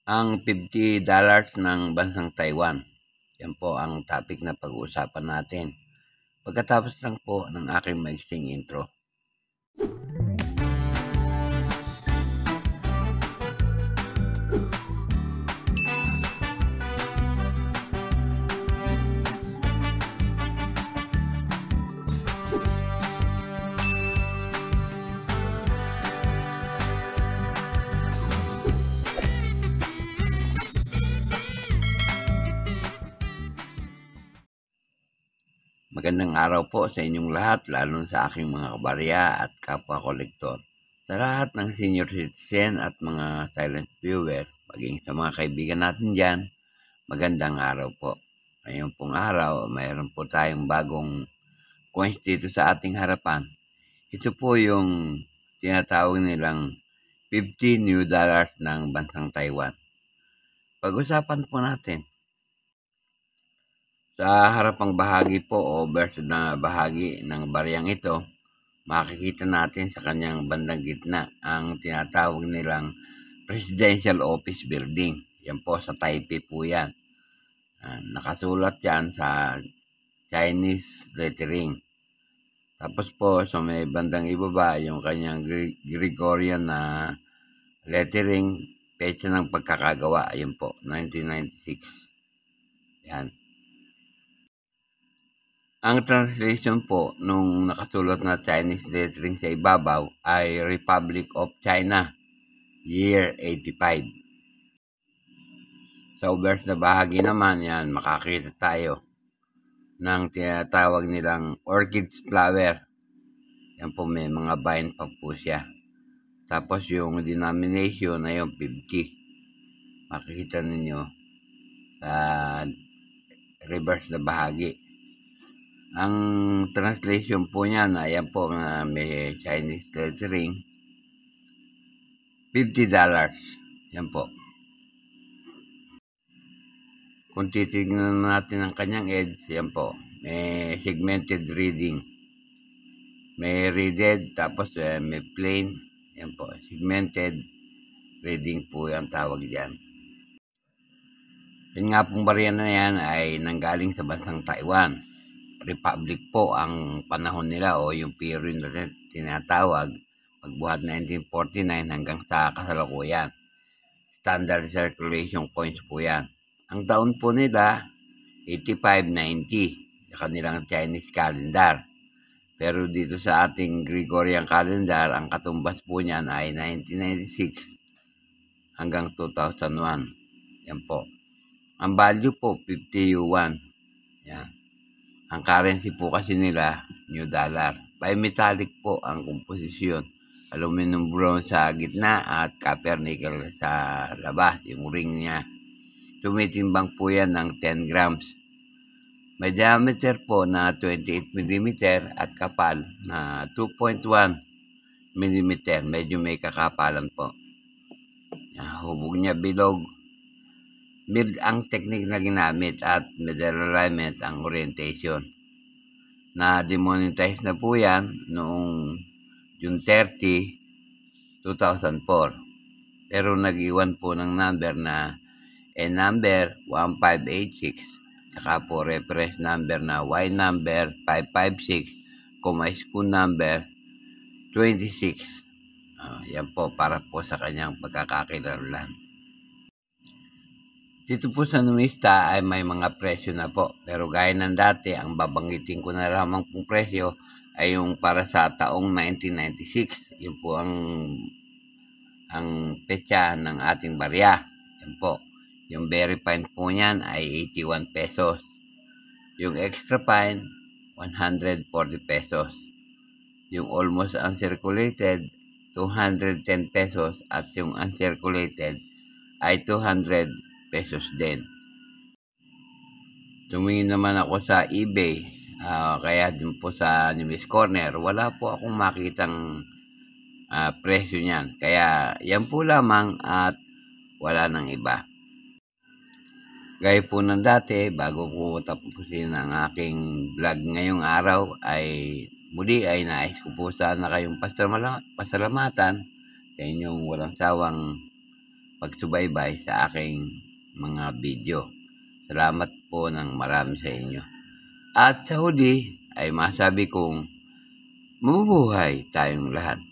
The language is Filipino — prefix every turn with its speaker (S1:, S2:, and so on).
S1: ang $50 ng bansang Taiwan. Yan po ang topic na pag-uusapan natin. Pagkatapos lang po ng aking maiksing intro. Magandang araw po sa inyong lahat, lalo sa aking mga kabarya at kapwa-kolektor. Sa lahat ng senior citizen at mga silent viewer, maging sa mga kaibigan natin dyan, magandang araw po. Ngayon pong araw, mayroon po tayong bagong coins dito sa ating harapan. Ito po yung tinatawag nilang $50 ng bansang Taiwan. Pag-usapan po natin. Sa harapang bahagi po o verso na bahagi ng baryang ito, makikita natin sa kanyang bandang gitna ang tinatawag nilang Presidential Office Building. Yan po sa Taipei po yan. Nakasulat yan sa Chinese lettering. Tapos po sa may bandang ibaba yung kanyang Gregorian na lettering, petsa ng pagkakagawa. Ayun po, 1996. Yan. Ang translation po nung nakasulat na Chinese lettering sa ibabaw ay Republic of China, year 85. Sa verse na bahagi naman yan, makakita tayo ng tinatawag nilang orchid flower. Yan po, may mga vine pa po siya. Tapos yung denomination na yung 50. Makikita ninyo sa reverse na bahagi. Ang translation po niya na yan po na may Chinese lettering, $50. Yan po. Kung titignan natin ang kanyang edge, yan po. May segmented reading. May readed, tapos may plain. Yan po. Segmented reading po yung tawag dyan. Yan nga pong barya na yan ay nanggaling sa bansang Taiwan. Republic po ang panahon nila o yung period na tinatawag magbuhat 1949 hanggang sa kasalukuyan. Standard circulation coins po yan. Ang taon po nila 8590 sa kanilang Chinese calendar. Pero dito sa ating Gregorian calendar, ang katumbas po niyan ay 1996 hanggang 2001. Yan po. Ang value po 50 yuan. Yan. Ang currency po kasi nila, new dollar. Bimetallic po ang komposisyon. Aluminum bronze sa gitna at copper nickel sa labas, yung ring niya. Tumitimbang po yan ng 10 grams. May diameter po na 28 mm at kapal na 2.1 mm. Medyo may kakapalan po. Hubog niya bilog. Mild ang technique na ginamit at middle alignment ang orientation. Na-demonetize na po yan noong June 30, 2004. Pero nag-iwan po ng number na N number 1586, saka po reference number na Y number 556, school number 26. Yan po para po sa kanyang pagkakakilanlan. Dito po sa numista ay may mga presyo na po. Pero gaya ng dati, ang babanggitin ko na lamang pong presyo ay yung para sa taong 1996. Yun po ang petsa ng ating barya. Yan po. Yung very fine po niyan ay 81 pesos. Yung extra fine, 140 pesos. Yung almost uncirculated, 210 pesos. At yung uncirculated ay 200 pesos din. Tumingin naman ako sa eBay, kaya din po sa News Corner, wala po akong makitang presyo niyan. Kaya yan po lamang at wala nang iba. Gaya po ng dati, bago po tapusin ang aking vlog ngayong araw, ay muli ay nais ko po sana kayong pasalamatan sa inyong walang sawang pagsubaybay sa aking mga video. Salamat po ng marami sa inyo. At sa huli ay masabi kong mabubuhay tayong lahat.